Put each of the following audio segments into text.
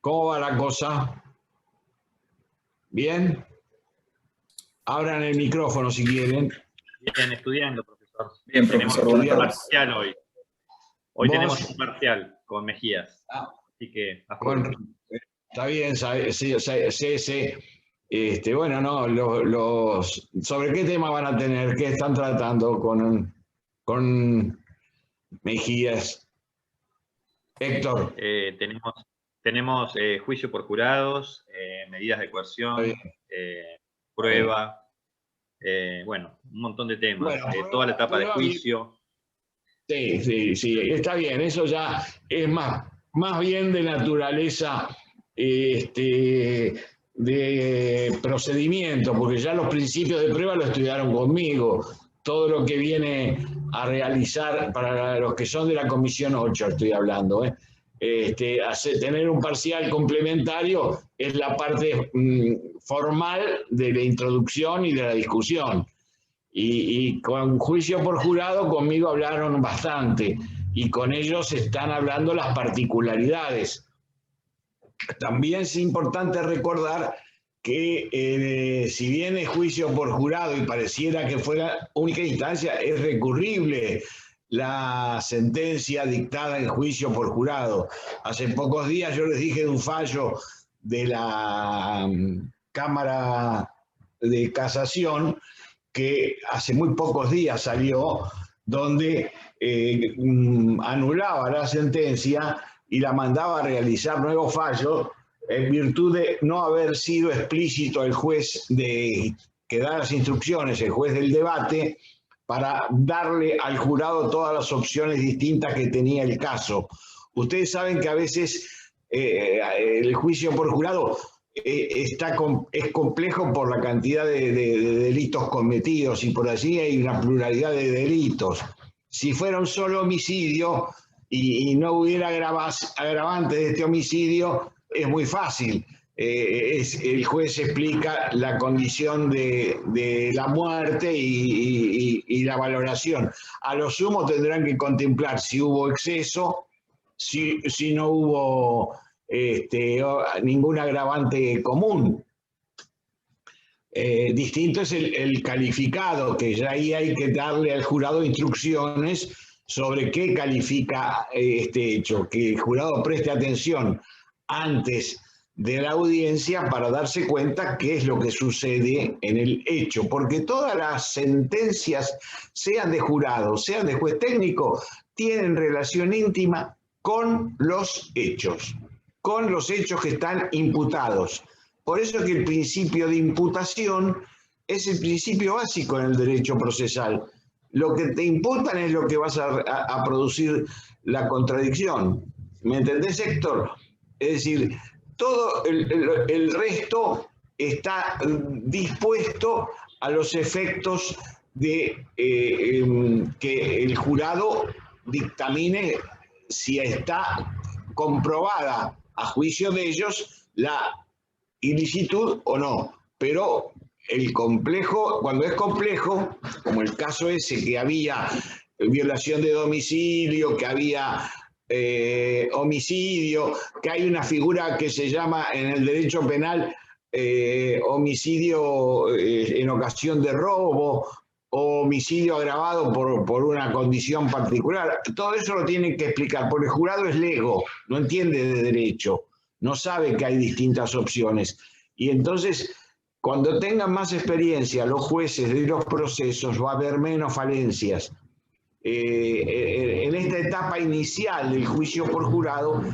¿Cómo va la cosa? ¿Bien? Abran el micrófono si quieren. Bien, estudiando, profesor. Bien, profesor. Tenemos un parcial hoy. Hoy tenemos un parcial con Mejías. Así que, está bien, sí. Bueno, no, ¿sobre qué tema van a tener? ¿Qué están tratando con Mejías? Héctor. Tenemos juicio por jurados, medidas de coerción, prueba, bueno, un montón de temas. Bueno, toda la etapa de juicio. Sí, está bien. Eso ya es más bien de naturaleza de procedimiento, porque ya los principios de prueba lo estudiaron conmigo. Todo lo que viene a realizar para los que son de la Comisión 8, estoy hablando, tener un parcial complementario es la parte formal de la introducción y de la discusión. Y con juicio por jurado conmigo hablaron bastante y con ellos están hablando las particularidades. También es importante recordar que si bien es juicio por jurado y pareciera que fuera única instancia, es recurrible la sentencia dictada en juicio por jurado. Hace pocos días yo les dije de un fallo de la Cámara de Casación que hace muy pocos días salió, donde anulaba la sentencia y la mandaba a realizar nuevos fallos en virtud de no haber sido explícito el juez que da las instrucciones, el juez del debate, para darle al jurado todas las opciones distintas que tenía el caso. Ustedes saben que a veces el juicio por jurado es complejo por la cantidad de delitos cometidos y por allí hay una pluralidad de delitos. Si fuera un solo homicidio y no hubiera agravantes de este homicidio, es muy fácil. El juez explica la condición de la muerte y la valoración. A lo sumo tendrán que contemplar si hubo exceso, si no hubo ningún agravante común. Distinto es el calificado, que ya ahí hay que darle al jurado instrucciones sobre qué califica este hecho, que el jurado preste atención antes de la audiencia para darse cuenta qué es lo que sucede en el hecho, porque todas las sentencias, sean de jurado, sean de juez técnico, tienen relación íntima con los hechos que están imputados. Por eso que el principio de imputación es el principio básico en el derecho procesal. Lo que te imputan es lo que vas a producir la contradicción. ¿Me entendés, Héctor? Es decir, todo el resto está dispuesto a los efectos de que el jurado dictamine si está comprobada a juicio de ellos la ilicitud o no. Pero el complejo, cuando es complejo, como el caso ese que había violación de domicilio, que había homicidio, que hay una figura que se llama en el derecho penal homicidio en ocasión de robo, o homicidio agravado por una condición particular. Todo eso lo tienen que explicar, porque el jurado es lego, no entiende de derecho, no sabe que hay distintas opciones. Y entonces, cuando tengan más experiencia los jueces de los procesos, va a haber menos falencias. En esta etapa inicial del juicio por jurado,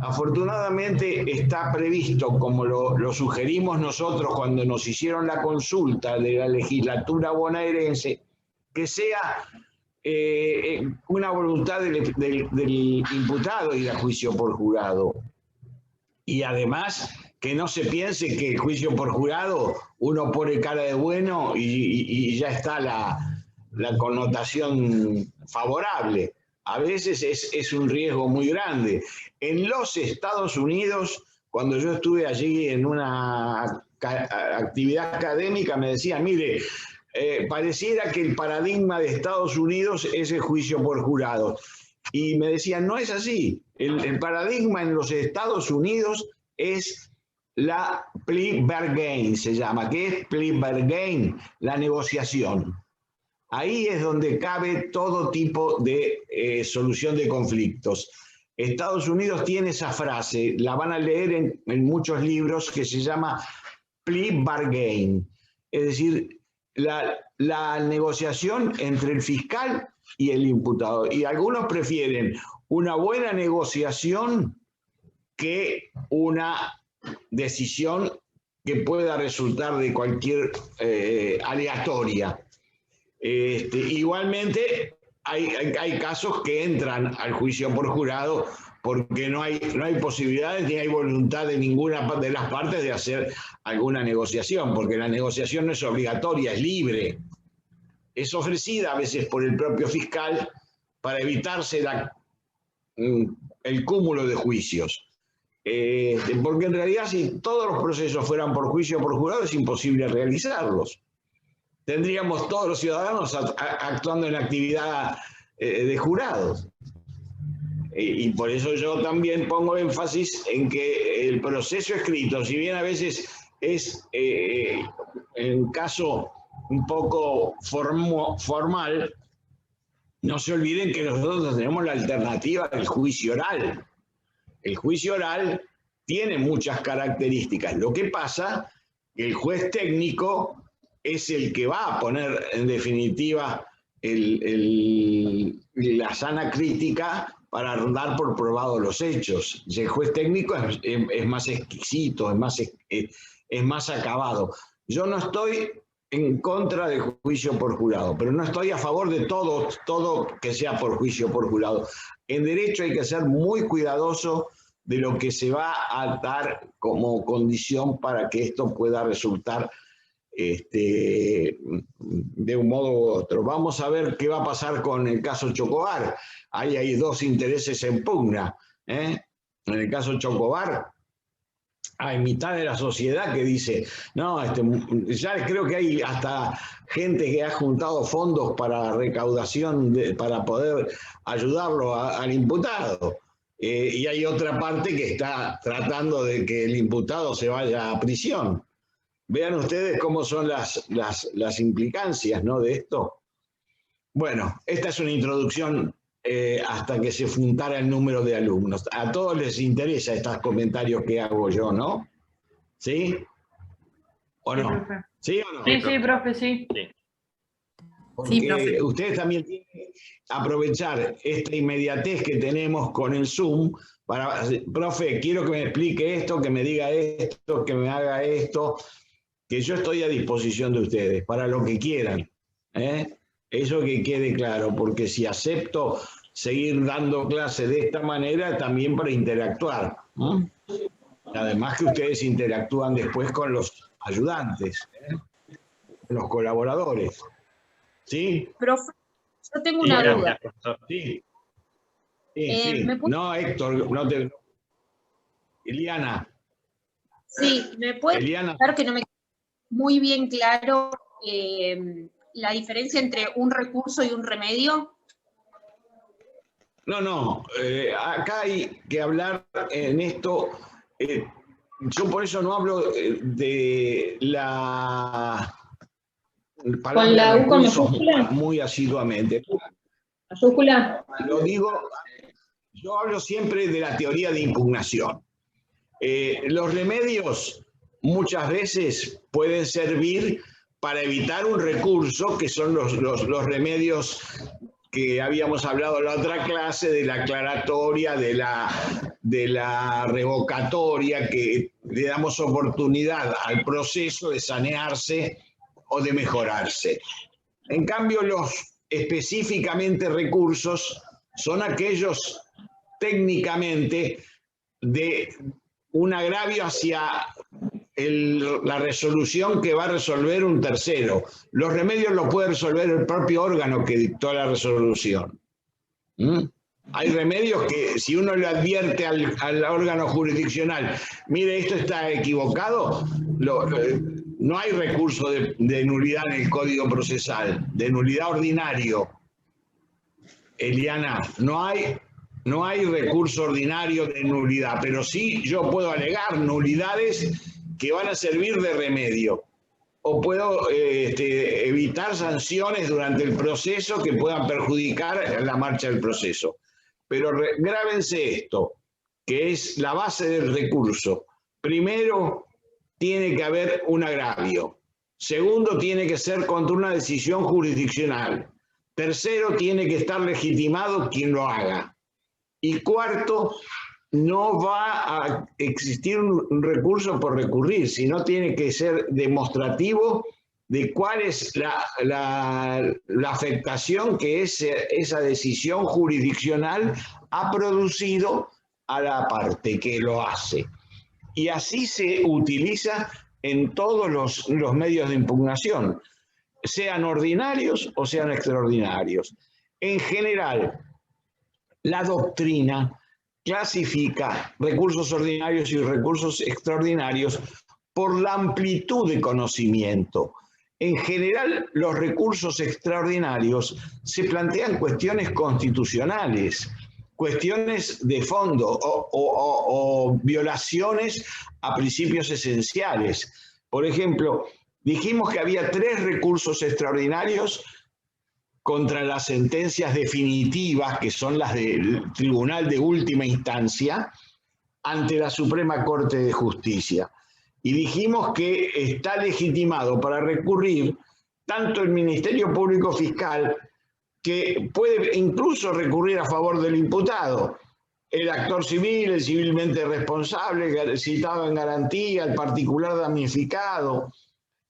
afortunadamente está previsto, como lo sugerimos nosotros cuando nos hicieron la consulta de la legislatura bonaerense, que sea una voluntad del imputado ir a juicio por jurado. Y además, que no se piense que el juicio por jurado uno pone cara de bueno y ya está la connotación favorable. A veces es un riesgo muy grande. En los Estados Unidos, cuando yo estuve allí en una actividad académica, me decían, mire, pareciera que el paradigma de Estados Unidos es el juicio por jurado. Y me decían, no es así. El paradigma en los Estados Unidos es la Plichtbargain, se llama. ¿Qué es Plichtbargain? La negociación. Ahí es donde cabe todo tipo de solución de conflictos. Estados Unidos tiene esa frase, la van a leer en muchos libros, que se llama Plichtbargain. Es decir, la negociación entre el fiscal y el imputado. Y algunos prefieren una buena negociación que una decisión que pueda resultar de cualquier aleatoria. Igualmente, hay casos que entran al juicio por jurado porque no hay posibilidades ni hay voluntad de ninguna de las partes de hacer alguna negociación, porque la negociación no es obligatoria, es libre. Es ofrecida a veces por el propio fiscal para evitarse el cúmulo de juicios. Porque en realidad, si todos los procesos fueran por juicio por jurado, es imposible realizarlos. Tendríamos todos los ciudadanos actuando en la actividad de jurados. Y por eso yo también pongo énfasis en que el proceso escrito, si bien a veces es en caso un poco formal, no se olviden que nosotros tenemos la alternativa del juicio oral. El juicio oral tiene muchas características. Lo que pasa es que el juez técnico es el que va a poner en definitiva la sana crítica para dar por probados los hechos. Y el juez técnico es más exquisito, es más acabado. Yo no estoy en contra del juicio por jurado, pero no estoy a favor de todo que sea por juicio por jurado. En derecho hay que ser muy cuidadoso de lo que se va a dar como condición para que esto pueda resultar de un modo u otro. Vamos a ver qué va a pasar con el caso Chocobar. Ahí hay dos intereses en pugna. En el caso Chocobar hay mitad de la sociedad que dice, no, ya creo que hay hasta gente que ha juntado fondos para recaudación, para poder ayudarlo al imputado. Y hay otra parte que está tratando de que el imputado se vaya a prisión. Vean ustedes cómo son las implicancias, ¿no?, de esto. Bueno, esta es una introducción hasta que se juntara el número de alumnos. A todos les interesa estos comentarios que hago yo, ¿no? ¿Sí? ¿O no? ¿Sí o no? Sí, sí, profe, sí. Porque sí, profe, ustedes también tienen que aprovechar esta inmediatez que tenemos con el Zoom para, profe, quiero que me explique esto, que me diga esto, que me haga esto, que yo estoy a disposición de ustedes para lo que quieran. Eso que quede claro, porque si acepto seguir dando clase de esta manera, también para interactuar. Además que ustedes interactúan después con los ayudantes, los colaboradores. ¿Sí? Profe, yo tengo una duda. Sí. Sí. No, Héctor, no te... Eliana. Sí, ¿me puede explicar que no me queda muy bien claro la diferencia entre un recurso y un remedio? No. Acá hay que hablar en esto. Yo por eso no hablo de la ¿Con la U con mayúscula? Muy asiduamente. ¿Mayúscula? Lo digo, yo hablo siempre de la teoría de impugnación. Los remedios muchas veces pueden servir para evitar un recurso, que son los remedios que habíamos hablado en la otra clase, de la aclaratoria, de la revocatoria, que le damos oportunidad al proceso de sanearse o de mejorarse. En cambio, los específicamente recursos son aquellos técnicamente de un agravio hacia la resolución que va a resolver un tercero. Los remedios los puede resolver el propio órgano que dictó la resolución. Hay remedios que si uno le advierte al órgano jurisdiccional, mire, esto está equivocado, no hay recurso de nulidad en el Código Procesal, de nulidad ordinario. Eliana, no hay No hay recurso ordinario de nulidad, pero sí yo puedo alegar nulidades que van a servir de remedio. O puedo evitar sanciones durante el proceso que puedan perjudicar la marcha del proceso. Pero grábense esto, que es la base del recurso. Primero, tiene que haber un agravio. Segundo, tiene que ser contra una decisión jurisdiccional. Tercero, tiene que estar legitimado quien lo haga. Y cuarto, no va a existir un recurso por recurrir, sino tiene que ser demostrativo de cuál es la afectación que esa decisión jurisdiccional ha producido a la parte que lo hace. Y así se utiliza en todos los medios de impugnación, sean ordinarios o sean extraordinarios. En general, la doctrina clasifica recursos ordinarios y recursos extraordinarios por la amplitud de conocimiento. En general, los recursos extraordinarios se plantean cuestiones constitucionales, cuestiones de fondo o violaciones a principios esenciales. Por ejemplo, dijimos que había 3 recursos extraordinarios contra las sentencias definitivas, que son las del Tribunal de Última Instancia, ante la Suprema Corte de Justicia. Y dijimos que está legitimado para recurrir tanto el Ministerio Público Fiscal, que puede incluso recurrir a favor del imputado, el actor civil, el civilmente responsable, citado en garantía, el particular damnificado,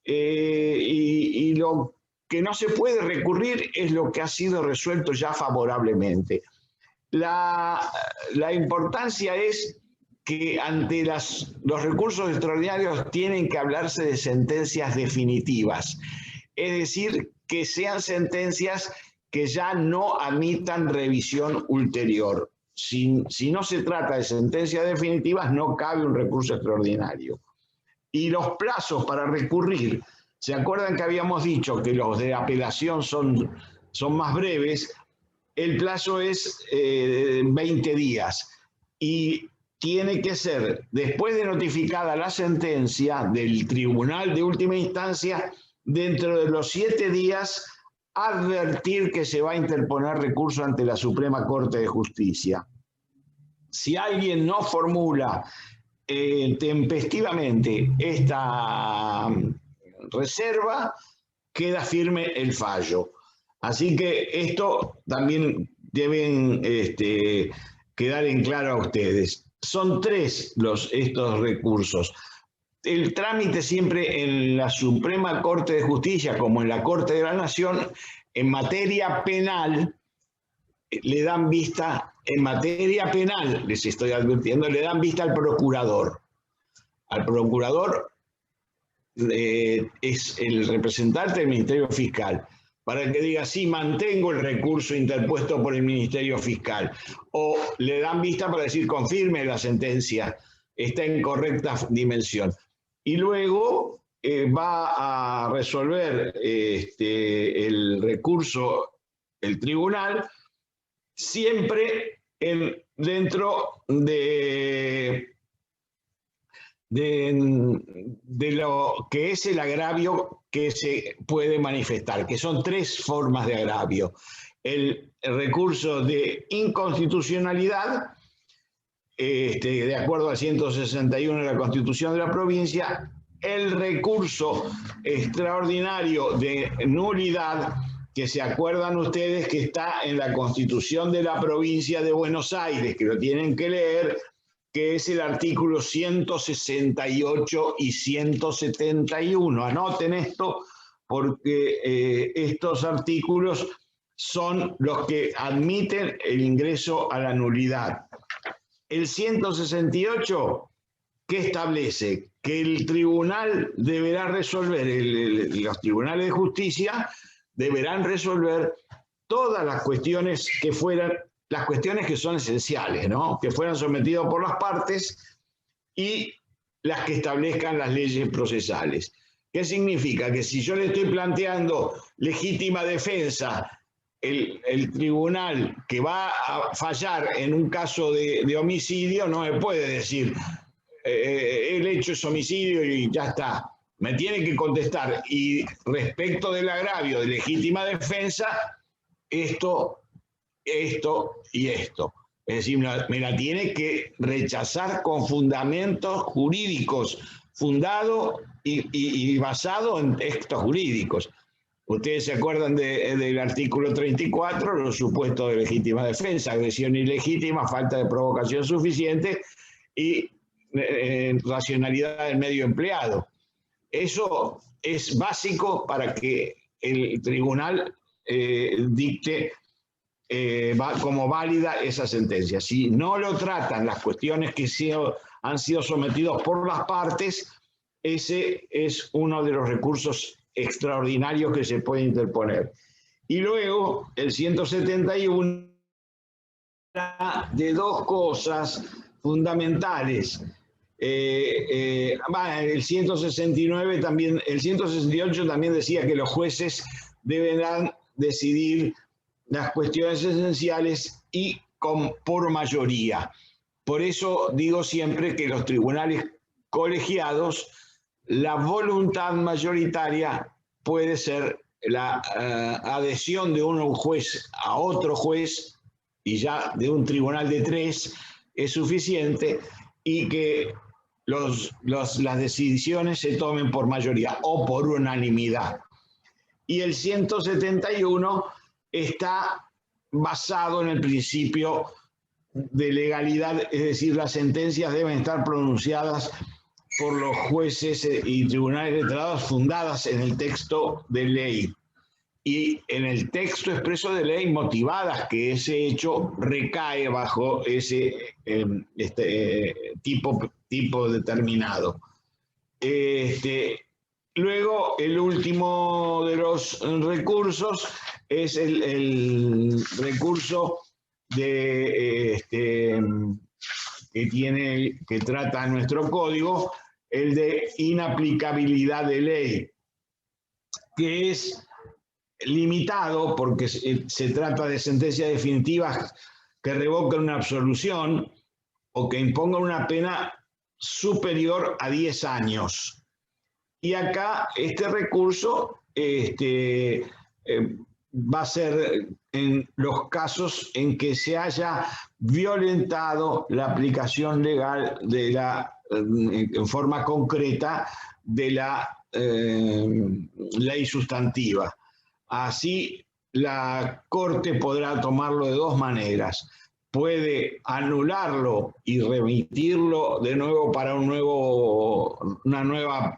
y lo que no se puede recurrir es lo que ha sido resuelto ya favorablemente. La importancia es que ante los recursos extraordinarios tienen que hablarse de sentencias definitivas, es decir, que sean sentencias que ya no admitan revisión ulterior. Si no se trata de sentencias definitivas, no cabe un recurso extraordinario. Y los plazos para recurrir, ¿se acuerdan que habíamos dicho que los de apelación son más breves? El plazo es 20 días y tiene que ser, después de notificada la sentencia del Tribunal de Última Instancia, dentro de los 7 días, advertir que se va a interponer recurso ante la Suprema Corte de Justicia. Si alguien no formula tempestivamente esta reserva, queda firme el fallo. Así que esto también deben quedar en claro a ustedes. Son 3 estos recursos. El trámite siempre en la Suprema Corte de Justicia, como en la Corte de la Nación, en materia penal, le dan vista, en materia penal, les estoy advirtiendo, le dan vista al procurador. Al procurador es el representante del Ministerio Fiscal, para que diga, sí, mantengo el recurso interpuesto por el Ministerio Fiscal. O le dan vista para decir, confirme la sentencia, está en correcta dimensión. Y luego va a resolver el recurso, el tribunal, siempre dentro de lo que es el agravio que se puede manifestar, que son 3 formas de agravio. El recurso de inconstitucionalidad, de acuerdo al 161 de la Constitución de la provincia, el recurso extraordinario de nulidad, que se acuerdan ustedes que está en la Constitución de la provincia de Buenos Aires, que lo tienen que leer, que es el artículo 168 y 171. Anoten esto porque estos artículos son los que admiten el ingreso a la nulidad. El 168, ¿qué establece? Que el tribunal deberá resolver, los tribunales de justicia deberán resolver todas las cuestiones que fueran, las cuestiones que son esenciales, ¿no? Que fueran sometidas por las partes y las que establezcan las leyes procesales. ¿Qué significa? Que si yo le estoy planteando legítima defensa el tribunal que va a fallar en un caso de homicidio no me puede decir el hecho es homicidio y ya está. Me tiene que contestar. Y respecto del agravio de legítima defensa, esto y esto. Es decir, me la tiene que rechazar con fundamentos jurídicos, fundado y basado en textos jurídicos. Ustedes se acuerdan del artículo 34, los supuestos de legítima defensa, agresión ilegítima, falta de provocación suficiente y racionalidad del medio empleado. Eso es básico para que el tribunal dicte como válida esa sentencia. Si no lo tratan las cuestiones que han sido sometidos por las partes, ese es uno de los recursos extraordinarios que se puede interponer. Y luego el 171 de dos cosas fundamentales. El 169 también, el 168 también decía que los jueces deberán decidir las cuestiones esenciales y por mayoría. Por eso digo siempre que los tribunales colegiados, la voluntad mayoritaria puede ser la adhesión de un juez a otro juez, y ya de un tribunal de 3 es suficiente, y que las decisiones se tomen por mayoría o por unanimidad. Y el 171 está basado en el principio de legalidad, es decir, las sentencias deben estar pronunciadas por los jueces y tribunales letrados fundadas en el texto de ley y en el texto expreso de ley motivadas que ese hecho recae bajo ese tipo determinado. Luego, el último de los recursos es el recurso que trata nuestro código, el de inaplicabilidad de ley, que es limitado porque se trata de sentencias definitivas que revocan una absolución o que impongan una pena superior a 10 años. Y acá este recurso va a ser en los casos en que se haya violentado la aplicación legal en forma concreta de la ley sustantiva. Así, la Corte podrá tomarlo de dos maneras. Puede anularlo y remitirlo de nuevo para una nueva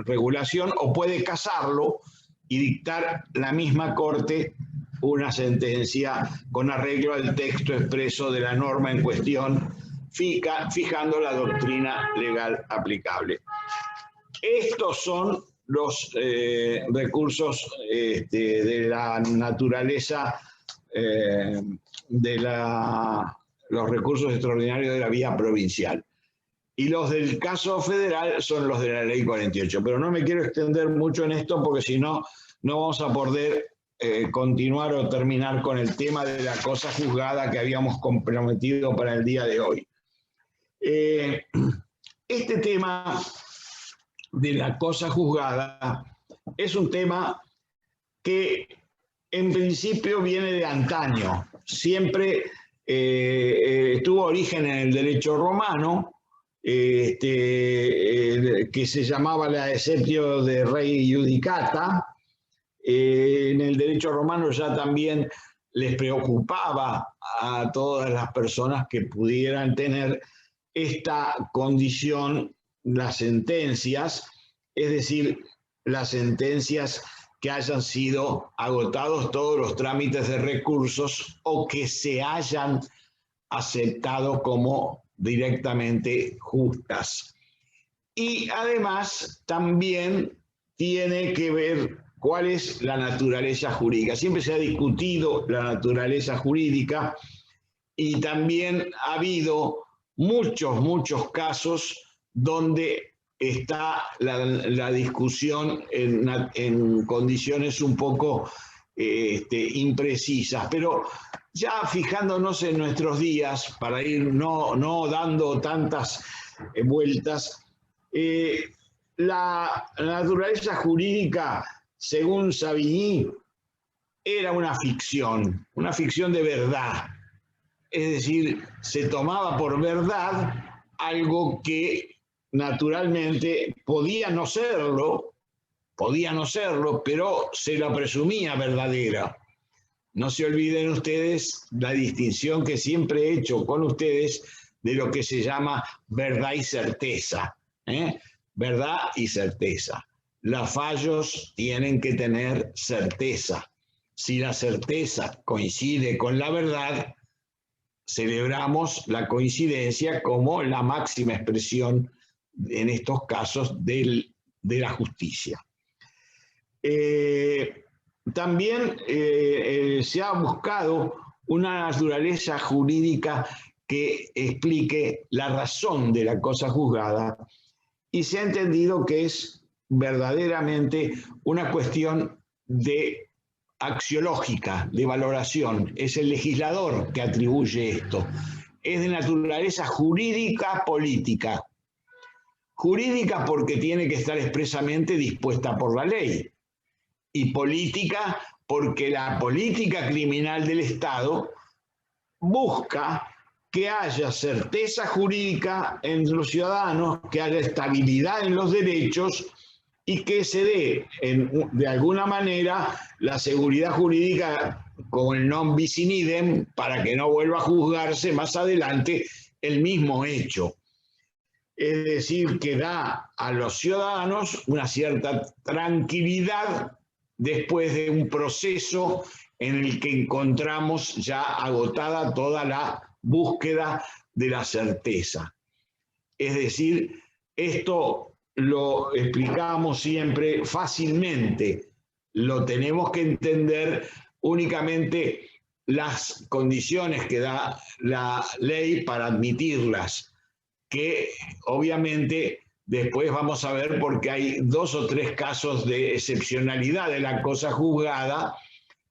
regulación, o puede casarlo y dictar la misma Corte una sentencia con arreglo al texto expreso de la norma en cuestión, fijando la doctrina legal aplicable. Estos son los recursos de la naturaleza los recursos extraordinarios de la vía provincial. Y los del caso federal son los de la ley 48. Pero no me quiero extender mucho en esto porque si no, no vamos a poder continuar o terminar con el tema de la cosa juzgada que habíamos comprometido para el día de hoy. Este tema de la cosa juzgada es un tema que en principio viene de antaño. Siempre tuvo origen en el derecho romano, que se llamaba la exceptio de rei judicata. En el derecho romano ya también les preocupaba a todas las personas que pudieran tener esta condición, las sentencias, es decir, las sentencias que hayan sido agotados todos los trámites de recursos o que se hayan aceptado como directamente justas. Y además también tiene que ver cuál es la naturaleza jurídica. Siempre se ha discutido la naturaleza jurídica y también ha habido muchos casos donde está la discusión en condiciones un poco imprecisas, pero ya fijándonos en nuestros días, para ir no dando tantas vueltas, la naturaleza jurídica, según Savigny, era una ficción de verdad. Es decir, se tomaba por verdad algo que naturalmente podía no serlo, pero se lo presumía verdadera. No se olviden ustedes la distinción que siempre he hecho con ustedes de lo que se llama verdad y certeza. Verdad y certeza. Los fallos tienen que tener certeza. Si la certeza coincide con la verdad, celebramos la coincidencia como la máxima expresión, en estos casos, de la justicia. También se ha buscado una naturaleza jurídica que explique la razón de la cosa juzgada y se ha entendido que es verdaderamente una cuestión de axiológica, de valoración. Es el legislador que atribuye esto. Es de naturaleza jurídica política. Jurídica porque tiene que estar expresamente dispuesta por la ley. Y política porque la política criminal del Estado busca que haya certeza jurídica en los ciudadanos, que haya estabilidad en los derechos y que se dé de alguna manera la seguridad jurídica con el non bis in idem para que no vuelva a juzgarse más adelante el mismo hecho. Es decir, que da a los ciudadanos una cierta tranquilidad después de un proceso en el que encontramos ya agotada toda la búsqueda de la certeza. Es decir, esto lo explicamos siempre fácilmente, lo tenemos que entender únicamente las condiciones que da la ley para admitirlas, que obviamente después vamos a ver porque hay 2 o 3 casos de excepcionalidad de la cosa juzgada,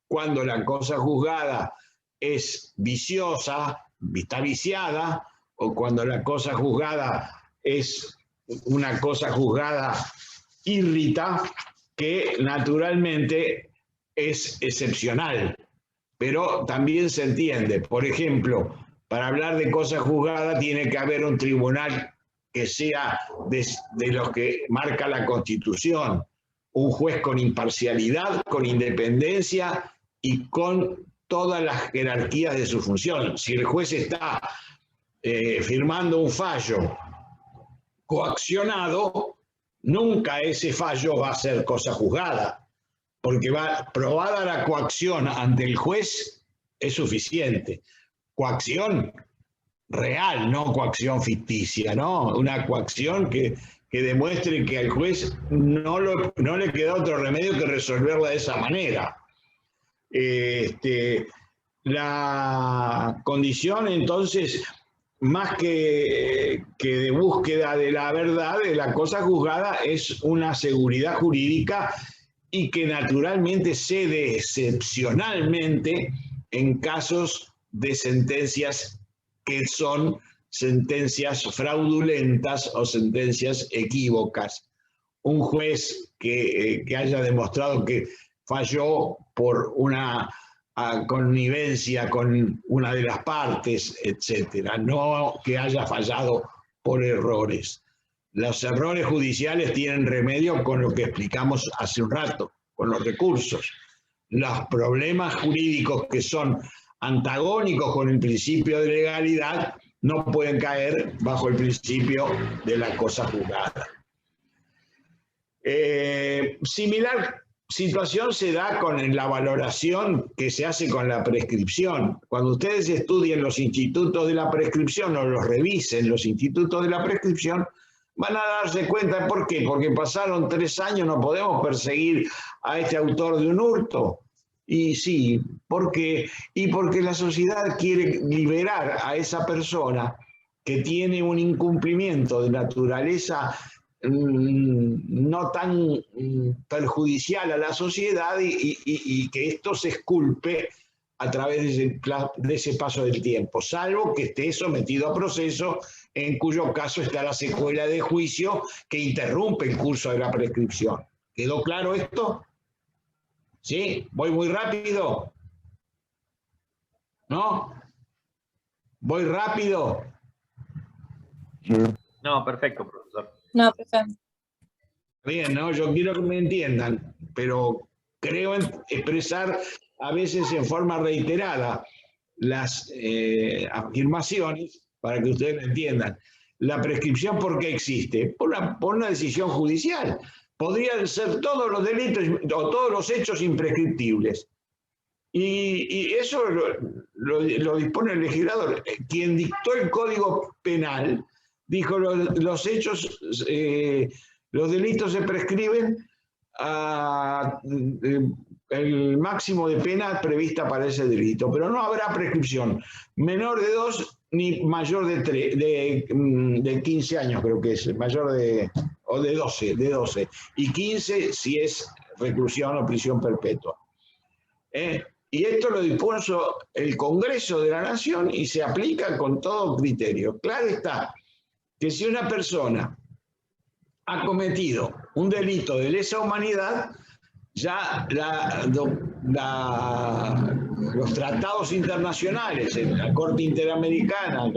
cuando la cosa juzgada es viciosa, está viciada, o cuando la cosa juzgada es una cosa juzgada írrita, que naturalmente es excepcional, pero también se entiende. Por ejemplo, para hablar de cosa juzgada tiene que haber un tribunal que sea de los que marca la Constitución, un juez con imparcialidad, con independencia y con todas las jerarquías de su función. Si el juez está firmando un fallo coaccionado, nunca ese fallo va a ser cosa juzgada, porque probada la coacción ante el juez es suficiente. Coacción real, no coacción ficticia, ¿no? Una coacción que demuestre que al juez no le queda otro remedio que resolverla de esa manera. La condición, entonces, más que de búsqueda de la verdad, de la cosa juzgada, es una seguridad jurídica y que naturalmente cede excepcionalmente en casos de sentencias que son sentencias fraudulentas o sentencias equívocas. Un juez que haya demostrado que falló por una connivencia con una de las partes, etcétera, no que haya fallado por errores. Los errores judiciales tienen remedio con lo que explicamos hace un rato, con los recursos. Los problemas jurídicos que son antagónicos con el principio de legalidad no pueden caer bajo el principio de la cosa juzgada. Similar situación se da con la valoración que se hace con la prescripción. Cuando ustedes estudien los institutos de la prescripción o los revisen los institutos de la prescripción, van a darse cuenta. ¿Por qué? Porque pasaron 3 años, no podemos perseguir a este autor de un hurto. Y sí, ¿por qué? Y porque la sociedad quiere liberar a esa persona que tiene un incumplimiento de naturaleza no tan perjudicial a la sociedad y que esto se esculpe a través de ese paso del tiempo, salvo que esté sometido a proceso, en cuyo caso está la secuela de juicio que interrumpe el curso de la prescripción. ¿Quedó claro esto? ¿Sí? ¿Voy muy rápido? ¿No? ¿Voy rápido? No, perfecto, profesor. No, perfecto. Bien, ¿no? Yo quiero que me entiendan, pero creo en expresar a veces en forma reiterada las afirmaciones para que ustedes me entiendan. La prescripción, ¿por qué existe? Por una decisión judicial. Podrían ser todos los delitos o todos los hechos imprescriptibles. Y eso lo dispone el legislador. Quien dictó el Código Penal dijo los hechos, los delitos se prescriben a el máximo de pena prevista para ese delito, pero no habrá prescripción menor de 2 ni mayor de 15 años, creo que es, mayor o de 12, y 15 si es reclusión o prisión perpetua. Y esto lo dispuso el Congreso de la Nación y se aplica con todo criterio. Claro está que si una persona ha cometido un delito de lesa humanidad, ya los tratados internacionales, la Corte Interamericana,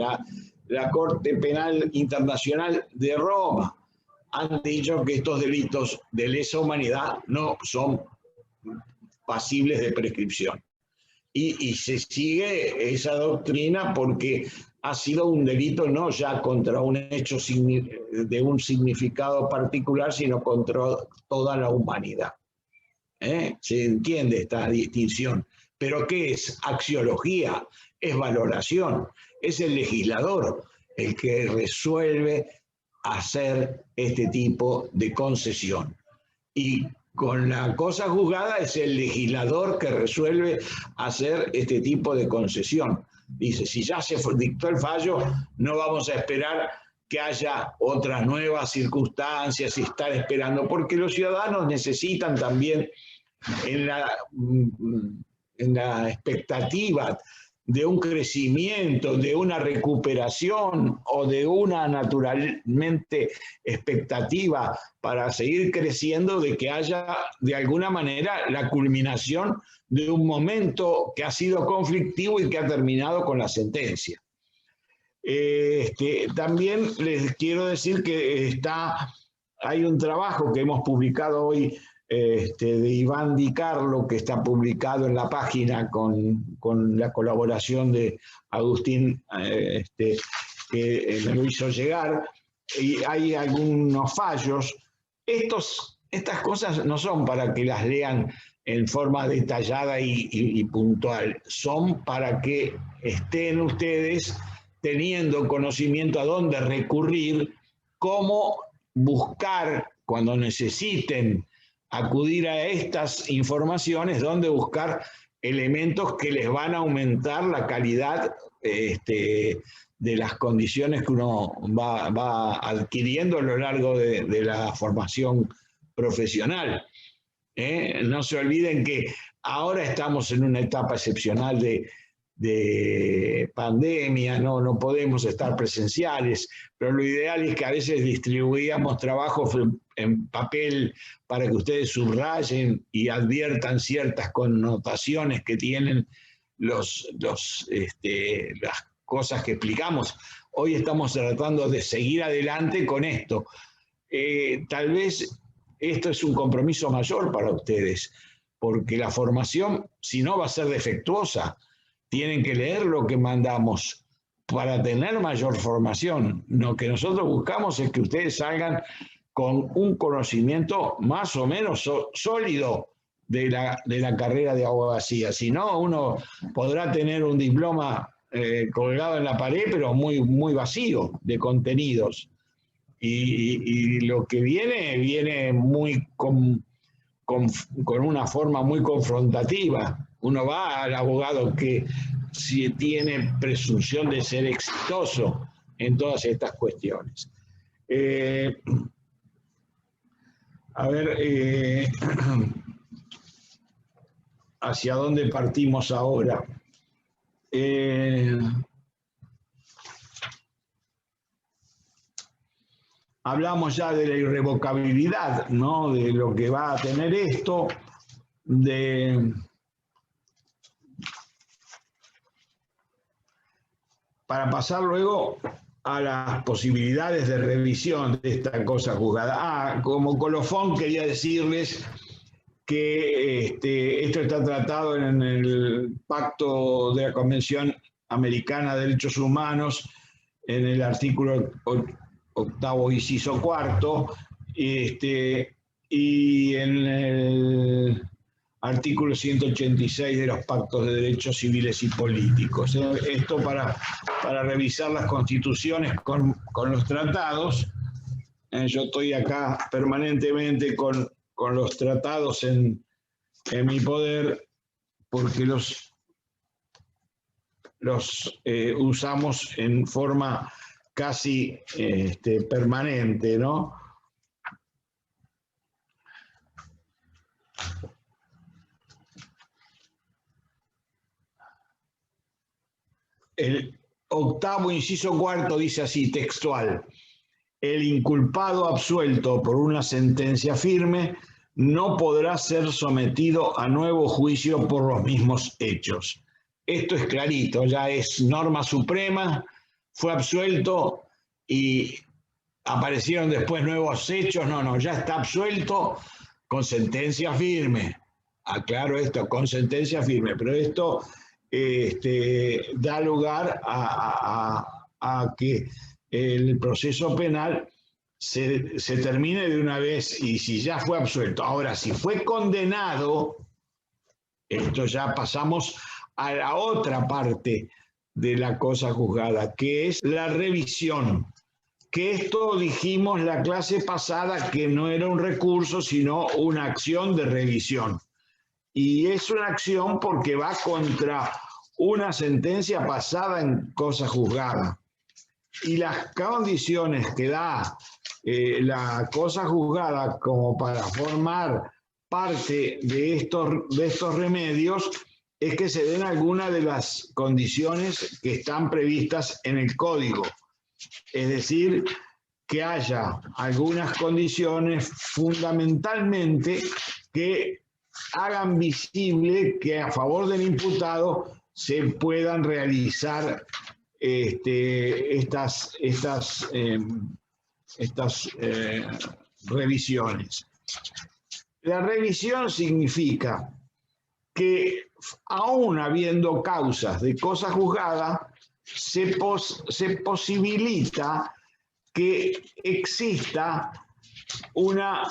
la Corte Penal Internacional de Roma, han dicho que estos delitos de lesa humanidad no son pasibles de prescripción. Y se sigue esa doctrina porque ha sido un delito no ya contra un hecho de un significado particular, sino contra toda la humanidad. Se entiende esta distinción. ¿Pero qué es? Axiología, es valoración, es el legislador el que resuelve hacer este tipo de concesión. Y con la cosa juzgada es el legislador que resuelve hacer este tipo de concesión. Dice, si ya se dictó el fallo, no vamos a esperar que haya otras nuevas circunstancias y estar esperando, porque los ciudadanos necesitan también en la expectativa de un crecimiento, de una recuperación o de una naturalmente expectativa para seguir creciendo, de que haya de alguna manera la culminación de un momento que ha sido conflictivo y que ha terminado con la sentencia. También les quiero decir que hay un trabajo que hemos publicado hoy de Iván Di Carlo, que está publicado en la página con la colaboración de Agustín, que me lo hizo llegar, y hay algunos fallos. Estas cosas no son para que las lean en forma detallada y puntual, son para que estén ustedes teniendo conocimiento a dónde recurrir, cómo buscar cuando necesiten acudir a estas informaciones, dónde buscar elementos que les van a aumentar la calidad de las condiciones que uno va adquiriendo a lo largo de la formación profesional. No se olviden que ahora estamos en una etapa excepcional de pandemia, no podemos estar presenciales, pero lo ideal es que a veces distribuíamos trabajos en papel para que ustedes subrayen y adviertan ciertas connotaciones que tienen las cosas que explicamos. Hoy estamos tratando de seguir adelante con esto. Tal vez esto es un compromiso mayor para ustedes, porque la formación, si no, va a ser defectuosa. Tienen que leer lo que mandamos para tener mayor formación. Lo que nosotros buscamos es que ustedes salgan con un conocimiento más o menos sólido de la carrera de abogacía. Si no, uno podrá tener un diploma colgado en la pared, pero muy, muy vacío de contenidos. Y lo que viene muy con una forma muy confrontativa. Uno va al abogado que si tiene presunción de ser exitoso en todas estas cuestiones. A ver, ¿hacia dónde partimos ahora? Hablamos ya de la irrevocabilidad, ¿no? De lo que va a tener esto, para pasar luego a las posibilidades de revisión de esta cosa juzgada. Como colofón quería decirles que esto está tratado en el Pacto de la Convención Americana de Derechos Humanos, en el artículo 8º, inciso 4, y en el artículo 186 de los Pactos de Derechos Civiles y Políticos. Esto para revisar las constituciones con los tratados. Yo estoy acá permanentemente con los tratados en mi poder, porque los usamos en forma casi permanente, ¿no? El 8º, inciso 4 dice así, textual: el inculpado absuelto por una sentencia firme no podrá ser sometido a nuevo juicio por los mismos hechos. Esto es clarito, ya es norma suprema, fue absuelto y aparecieron después nuevos hechos. No, ya está absuelto con sentencia firme. Aclaro esto, con sentencia firme, pero esto da lugar a que el proceso penal se termine de una vez, y si ya fue absuelto. Ahora, si fue condenado, esto ya pasamos a la otra parte de la cosa juzgada, que es la revisión. Que esto dijimos la clase pasada que no era un recurso, sino una acción de revisión. Y es una acción porque va contra una sentencia pasada en cosa juzgada. Y las condiciones que da la cosa juzgada como para formar parte de estos remedios es que se den algunas de las condiciones que están previstas en el código. Es decir, que haya algunas condiciones fundamentalmente que hagan visible que a favor del imputado se puedan realizar estas revisiones. La revisión significa que aún habiendo causas de cosa juzgada, se posibilita que exista una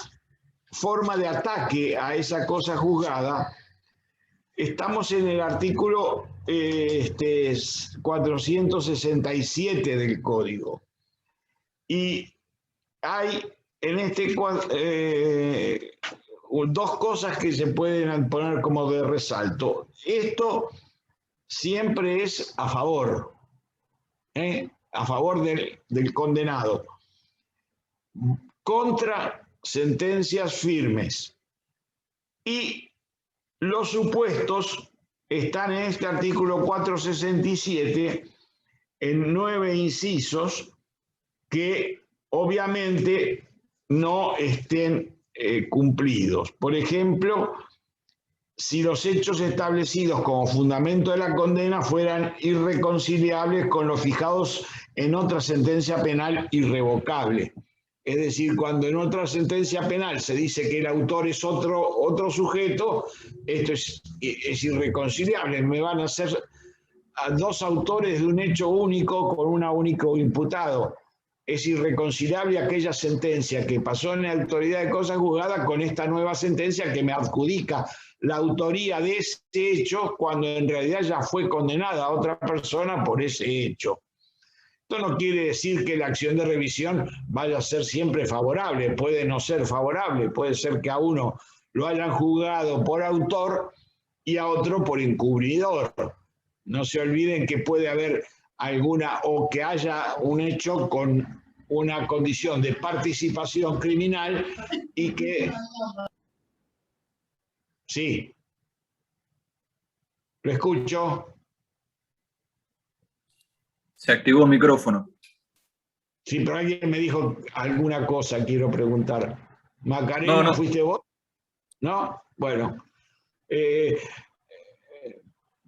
forma de ataque a esa cosa juzgada. Estamos en el artículo 467 del Código. Y hay en dos cosas que se pueden poner como de resalto. Esto siempre es a favor del condenado, contra sentencias firmes. Y los supuestos están en este artículo 467 en 9 incisos que obviamente no estén cumplidos. Por ejemplo, si los hechos establecidos como fundamento de la condena fueran irreconciliables con los fijados en otra sentencia penal irrevocable. Es decir, cuando en otra sentencia penal se dice que el autor es otro sujeto, esto es irreconciliable. Me van a hacer a dos autores de un hecho único con un único imputado. Es irreconciliable aquella sentencia que pasó en la autoridad de cosa juzgada con esta nueva sentencia que me adjudica la autoría de ese hecho cuando en realidad ya fue condenada a otra persona por ese hecho. Esto no quiere decir que la acción de revisión vaya a ser siempre favorable, puede no ser favorable, puede ser que a uno lo hayan juzgado por autor y a otro por encubridor. No se olviden que puede haber alguna, o que haya un hecho con una condición de participación criminal y que... Sí. Lo escucho. Se activó el micrófono. Sí, pero alguien me dijo alguna cosa, quiero preguntar. ¿Macarena, no. ¿Fuiste vos? ¿No? Bueno.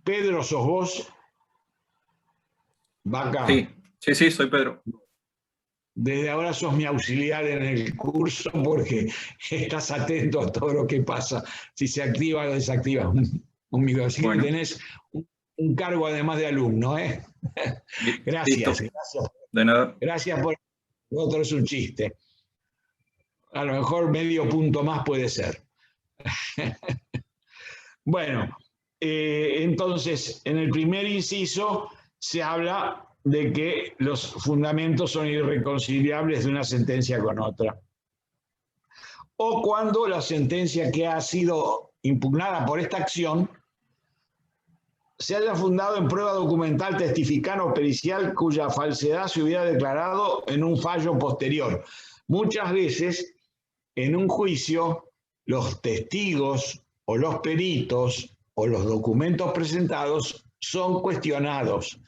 Pedro, ¿sos vos? Vaca. Sí, soy Pedro. Desde ahora sos mi auxiliar en el curso porque estás atento a todo lo que pasa, si se activa o desactiva un micro. Así que tenés un cargo además de alumno, ¿eh? Gracias. De nada. Gracias por... Otro es un chiste. A lo mejor medio punto más puede ser. Bueno, entonces, en el primer inciso se habla de que los fundamentos son irreconciliables de una sentencia con otra. O cuando la sentencia que ha sido impugnada por esta acción se haya fundado en prueba documental, testifical o pericial cuya falsedad se hubiera declarado en un fallo posterior. Muchas veces, en un juicio, los testigos o los peritos o los documentos presentados son cuestionados.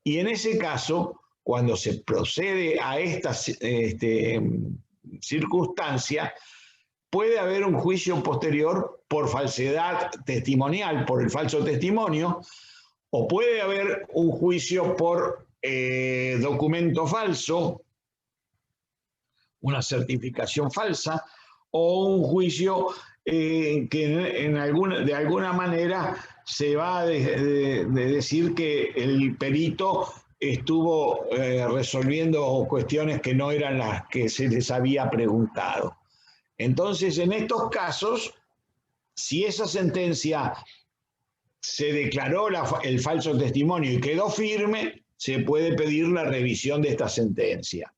Y en ese caso, cuando se procede a esta circunstancia, puede haber un juicio posterior por falsedad testimonial, por el falso testimonio, o puede haber un juicio por documento falso, una certificación falsa, o un juicio que de alguna manera se va a decir que el perito estuvo resolviendo cuestiones que no eran las que se les había preguntado. Entonces, en estos casos, si esa sentencia se declaró el falso testimonio y quedó firme, se puede pedir la revisión de esta sentencia.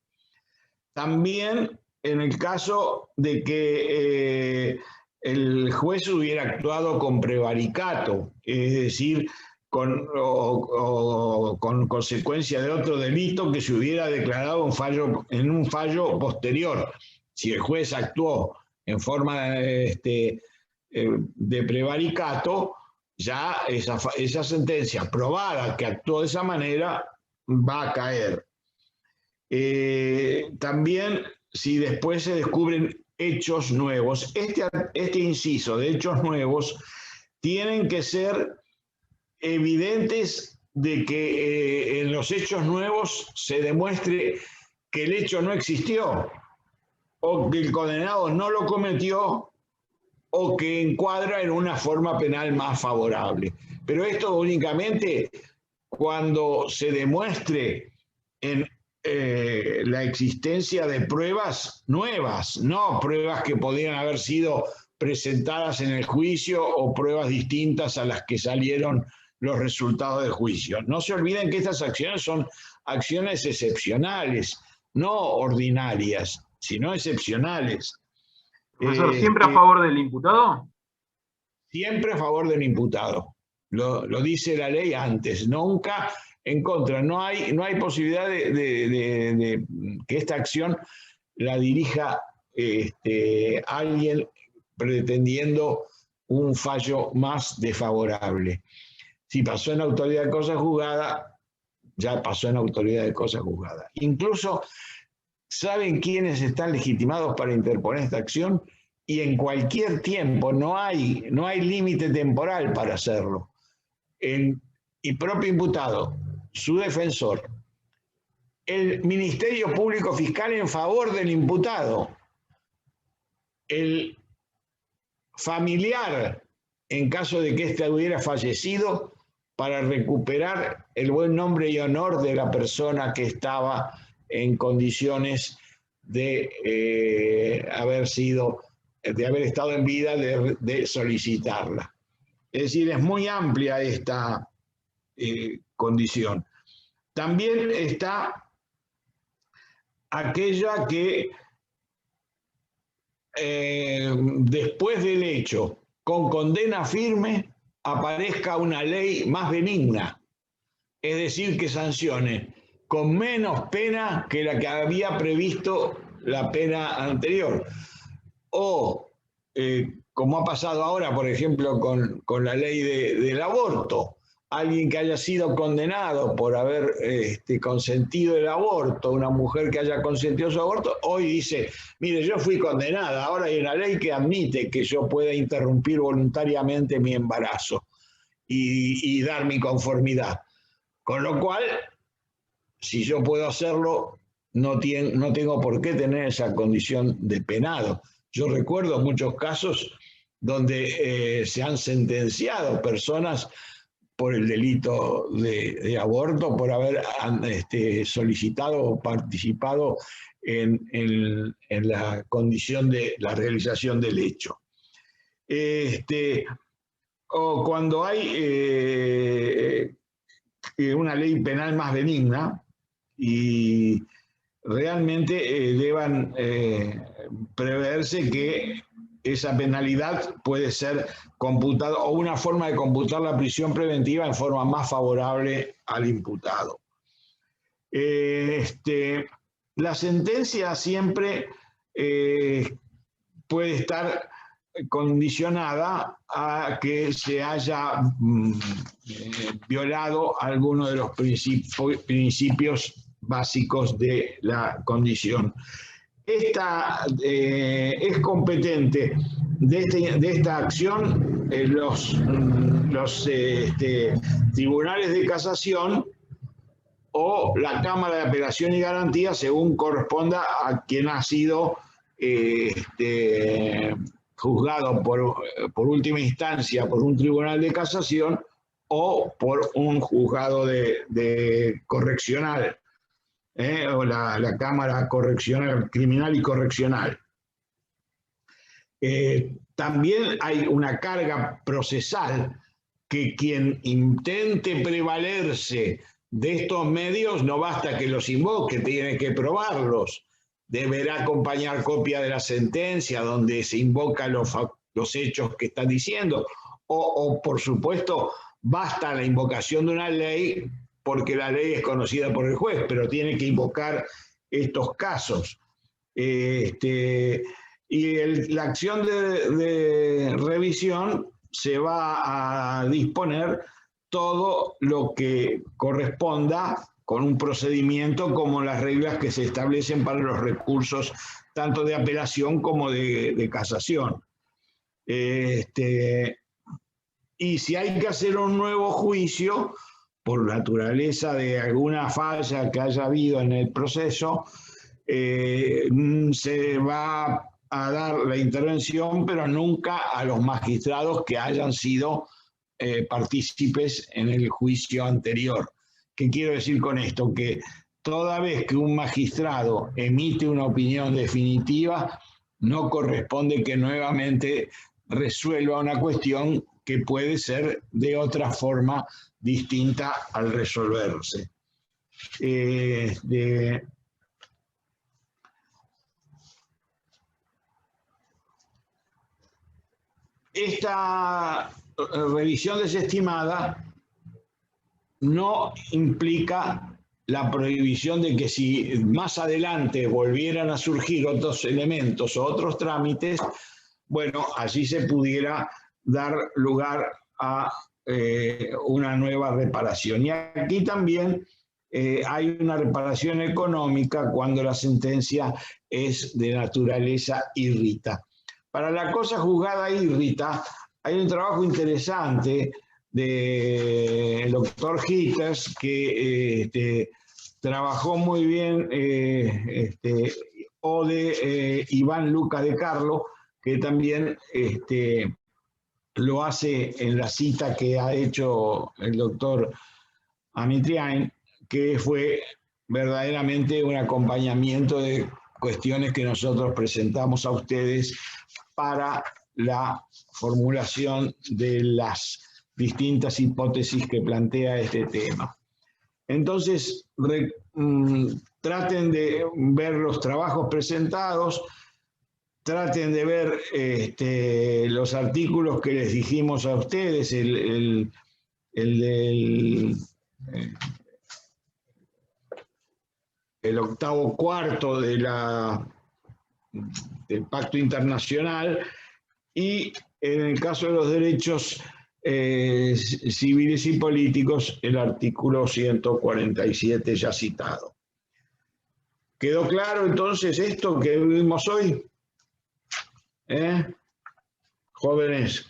También en el caso de que el juez hubiera actuado con prevaricato, es decir, con consecuencia de otro delito que se hubiera declarado en un fallo posterior. Si el juez actuó en forma de prevaricato, ya esa sentencia probada que actuó de esa manera va a caer. También si después se descubren hechos nuevos, este inciso de hechos nuevos tienen que ser evidentes de que en los hechos nuevos se demuestre que el hecho no existió o que el condenado no lo cometió o que encuadra en una forma penal más favorable. Pero esto únicamente cuando se demuestre en la existencia de pruebas nuevas, no pruebas que podrían haber sido presentadas en el juicio o pruebas distintas a las que salieron los resultados del juicio. No se olviden que estas acciones son acciones excepcionales, no ordinarias, sino excepcionales. Profesor, ¿siempre a favor del imputado? Siempre a favor del imputado. Lo dice la ley antes, nunca en contra. No hay posibilidad de que esta acción la dirija alguien pretendiendo un fallo más desfavorable. Si pasó en autoridad de cosa juzgada, ya pasó en autoridad de cosa juzgada. Incluso, ¿saben quiénes están legitimados para interponer esta acción? Y en cualquier tiempo, no hay límite temporal para hacerlo. El propio imputado, su defensor, el Ministerio Público Fiscal en favor del imputado, el familiar, en caso de que éste hubiera fallecido, para recuperar el buen nombre y honor de la persona que estaba en condiciones de haber estado en vida, de solicitarla. Es decir, es muy amplia esta condición. También está aquella que después del hecho, con condena firme, aparezca una ley más benigna, es decir, que sancione con menos pena que la que había previsto la pena anterior. O, como ha pasado ahora, por ejemplo, con la ley del aborto, alguien que haya sido condenado por haber consentido el aborto, una mujer que haya consentido su aborto, hoy dice, mire, yo fui condenada, ahora hay una ley que admite que yo pueda interrumpir voluntariamente mi embarazo y dar mi conformidad. Con lo cual, si yo puedo hacerlo, no tengo por qué tener esa condición de penado. Yo recuerdo muchos casos donde se han sentenciado personas por el delito de aborto, por haber solicitado o participado en la condición de la realización del hecho. O cuando hay una ley penal más benigna y realmente deban preverse que esa penalidad puede ser computada, o una forma de computar la prisión preventiva en forma más favorable al imputado. La sentencia siempre puede estar condicionada a que se haya violado alguno de los principios básicos de la condición. Esta es competente de esta acción los tribunales de casación o la Cámara de Apelación y Garantía, según corresponda a quien ha sido juzgado por última instancia por un tribunal de casación o por un juzgado de correccional. O la Cámara Correccional, Criminal y Correccional. También hay una carga procesal que quien intente prevalerse de estos medios no basta que los invoque, tiene que probarlos. Deberá acompañar copia de la sentencia donde se invocan los hechos que están diciendo. O, por supuesto, basta la invocación de una ley porque la ley es conocida por el juez, pero tiene que invocar estos casos. La acción de revisión se va a disponer todo lo que corresponda con un procedimiento como las reglas que se establecen para los recursos tanto de apelación como de casación. Y si hay que hacer un nuevo juicio, por naturaleza de alguna falla que haya habido en el proceso, se va a dar la intervención, pero nunca a los magistrados que hayan sido partícipes en el juicio anterior. ¿Qué quiero decir con esto? Que toda vez que un magistrado emite una opinión definitiva, no corresponde que nuevamente resuelva una cuestión que puede ser de otra forma distinta al resolverse. Esta revisión desestimada no implica la prohibición de que si más adelante volvieran a surgir otros elementos o otros trámites, bueno, allí se pudiera dar lugar a una nueva reparación. Y aquí también hay una reparación económica cuando la sentencia es de naturaleza írrita. Para la cosa juzgada írrita hay un trabajo interesante del doctor Hitters que trabajó muy bien, o de Iván Luca de Carlo, que también lo hace en la cita que ha hecho el doctor Amitriain, que fue verdaderamente un acompañamiento de cuestiones que nosotros presentamos a ustedes para la formulación de las distintas hipótesis que plantea este tema. Entonces, traten de ver los trabajos presentados, traten de ver los artículos que les dijimos a ustedes, el del el octavo cuarto del Pacto Internacional, y en el caso de los derechos civiles y políticos, el artículo 147 ya citado. ¿Quedó claro entonces esto que vimos hoy? Jóvenes.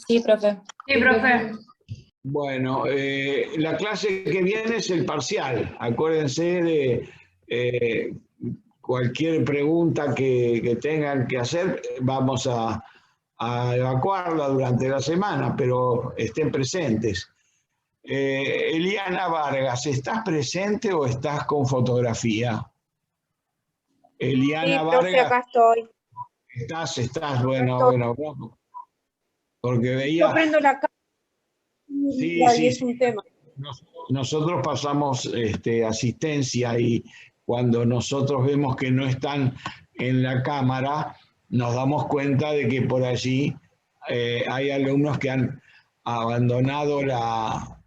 Sí, profe. Sí, profe. Bueno, la clase que viene es el parcial. Acuérdense de cualquier pregunta que tengan que hacer, vamos a evacuarla durante la semana, pero estén presentes. Eliana Vargas, ¿estás presente o estás con fotografía? Eliana Sí, profe, Vargas. acá estoy. Estás, bueno, porque veía... Yo prendo la cámara Sí, y es un tema. Nosotros pasamos asistencia, y cuando nosotros vemos que no están en la cámara, nos damos cuenta de que por allí hay alumnos que han abandonado la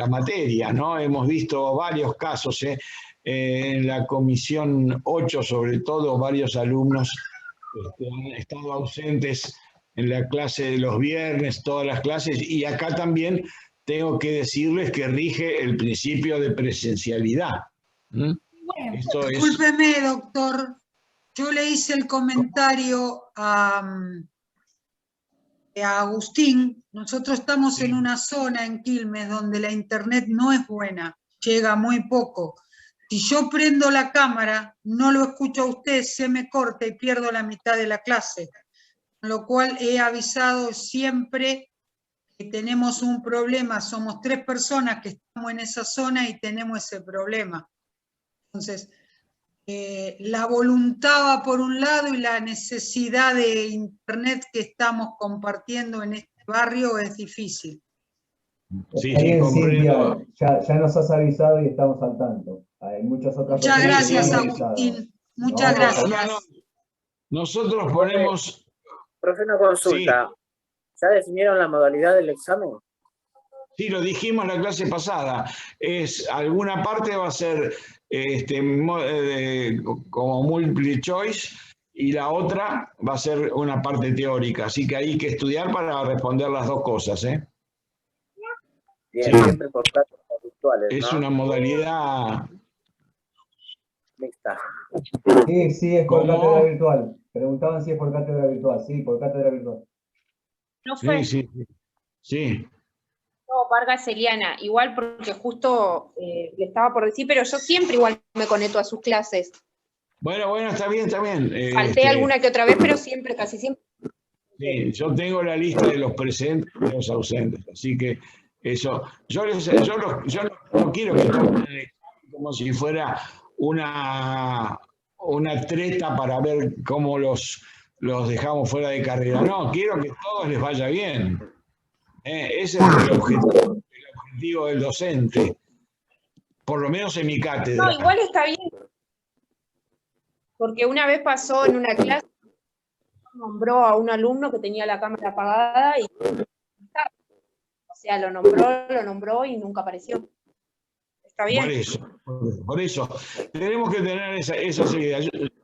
materia, ¿no? Hemos visto varios casos, en la comisión 8 sobre todo, varios alumnos han estado ausentes en la clase de los viernes, todas las clases, y acá también tengo que decirles que rige el principio de presencialidad. Discúlpeme, doctor, yo le hice el comentario a Agustín. Nosotros estamos en una zona en Quilmes donde la internet no es buena, llega muy poco. Si yo prendo la cámara, no lo escucho a usted, se me corta y pierdo la mitad de la clase. Con lo cual he avisado siempre que tenemos un problema, somos 3 personas que estamos en esa zona y tenemos ese problema. Entonces, la voluntad va por un lado y la necesidad de internet que estamos compartiendo en este barrio es difícil. Sí, comprendo. Ya nos has avisado y estamos al tanto. Hay muchas otras Muchas personas gracias, que han avisado. Agustín. Muchas gracias. Nosotros ponemos... Profe, una consulta. Sí. ¿Ya definieron la modalidad del examen? Sí, lo dijimos en la clase pasada. Alguna parte va a ser como multiple choice y la otra va a ser una parte teórica. Así que hay que estudiar para responder las dos cosas, Bien, sí. Siempre por cátedras virtuales, ¿no? Es una modalidad mixta. Sí, es por cátedra virtual. Preguntaban si es por cátedra virtual. Sí, por cátedra virtual. No fue. Sí. No, Vargas Eliana, igual porque justo le estaba por decir, pero yo siempre igual me conecto a sus clases. Bueno, está bien. Falté alguna que otra vez, pero siempre, casi siempre. Sí, yo tengo la lista de los presentes y de los ausentes, así que eso, yo no quiero que tomen el examen como si fuera una treta para ver cómo los dejamos fuera de carrera. No, quiero que a todos les vaya bien. Ese es el objetivo del docente, por lo menos en mi cátedra. No, igual está bien, porque una vez pasó en una clase, nombró a un alumno que tenía la cámara apagada y, o sea, lo nombró y nunca apareció. Está bien. Por eso, tenemos que tener esa seguridad.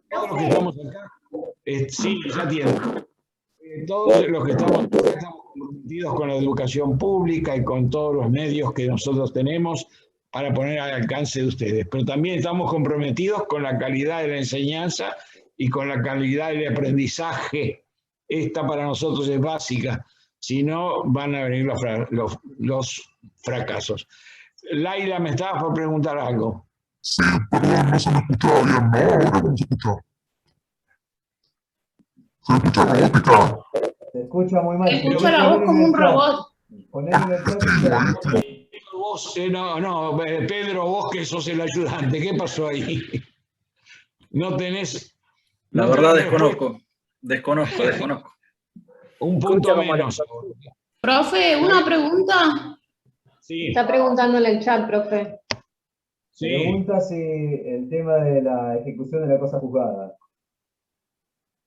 Todos los que estamos acá, sí, ya tienen. Todos los que estamos acá estamos comprometidos con la educación pública y con todos los medios que nosotros tenemos para poner al alcance de ustedes. Pero también estamos comprometidos con la calidad de la enseñanza y con la calidad del aprendizaje. Esta para nosotros es básica. Si no, van a venir los fracasos. Laila, me estabas por preguntar algo. Sí, perdón, no se me escuchaba bien, ¿no? Ahora cómo se escucha. Se escucha robótica. Se escucha muy mal. Se escucha la voz como un robot. Ponele en el chat. No, Pedro, vos que sos el ayudante, ¿qué pasó ahí? No tenés... La verdad desconozco. Un punto menos. Profe, una pregunta. Sí. Está preguntando en el chat, profe. Sí. Pregunta si el tema de la ejecución de la cosa juzgada.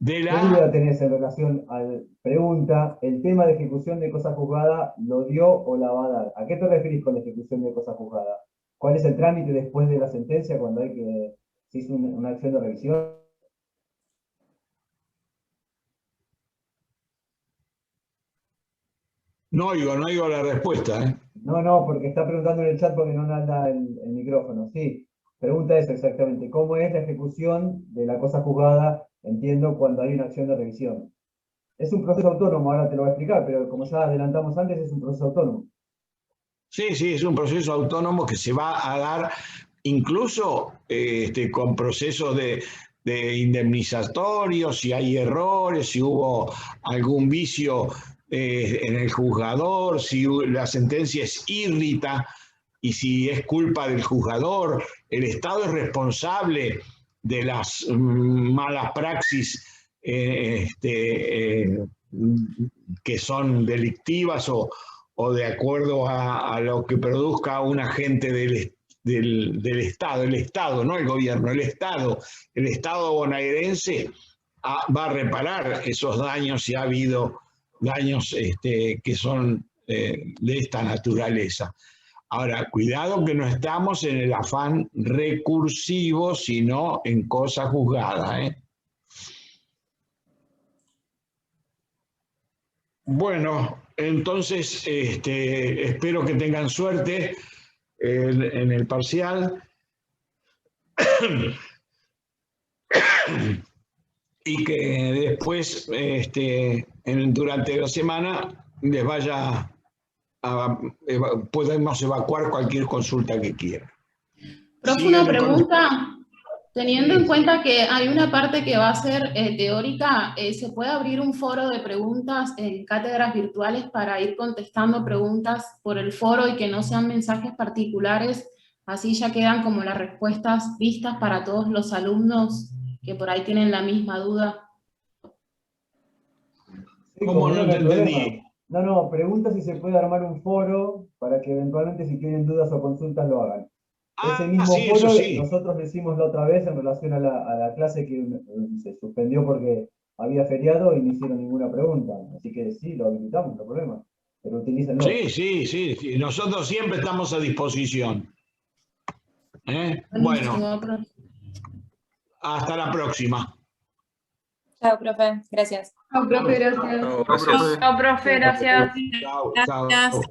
¿Qué duda tenés en relación al pregunta, el tema de ejecución de cosa juzgada, lo dio o la va a dar? ¿A qué te referís con ejecución de cosa juzgada? ¿Cuál es el trámite después de la sentencia cuando hay que, si es una acción de revisión? No oigo la respuesta, ¿eh? No, porque está preguntando en el chat porque no anda el micrófono. Sí, pregunta eso exactamente. ¿Cómo es la ejecución de la cosa juzgada, entiendo, cuando hay una acción de revisión? Es un proceso autónomo, ahora te lo voy a explicar, pero como ya adelantamos antes, es un proceso autónomo. Sí, es un proceso autónomo que se va a dar incluso con procesos de indemnizatorios, si hay errores, si hubo algún vicio en el juzgador, si la sentencia es irrita y si es culpa del juzgador. El Estado es responsable de las malas praxis que son delictivas o de acuerdo a lo que produzca un agente del Estado. El Estado, no el gobierno, el Estado bonaerense va a reparar esos daños si ha habido daños que son de esta naturaleza. Ahora, cuidado que no estamos en el afán recursivo, sino en cosa juzgada, ¿eh? Bueno, entonces espero que tengan suerte en el parcial y que después, durante la semana, les vaya podemos evacuar cualquier consulta que quieran. Profe, una pregunta. Teniendo en cuenta que hay una parte que va a ser teórica, ¿se puede abrir un foro de preguntas en cátedras virtuales para ir contestando preguntas por el foro y que no sean mensajes particulares? Así ya quedan como las respuestas vistas para todos los alumnos que por ahí tienen la misma duda. Sí, ¿cómo no entendí? No, pregunta si se puede armar un foro para que eventualmente si tienen dudas o consultas lo hagan. Ese mismo foro nosotros lo hicimos la otra vez en relación a la clase que se suspendió porque había feriado y no hicieron ninguna pregunta. Así que sí, lo habilitamos, no hay problema. Pero utilícenlo. Sí. Nosotros siempre estamos a disposición. Bueno, hasta la próxima. Chao, profe. Gracias. Chao, profe. Gracias. Chao, profe. Chao, profe. Gracias. Chao.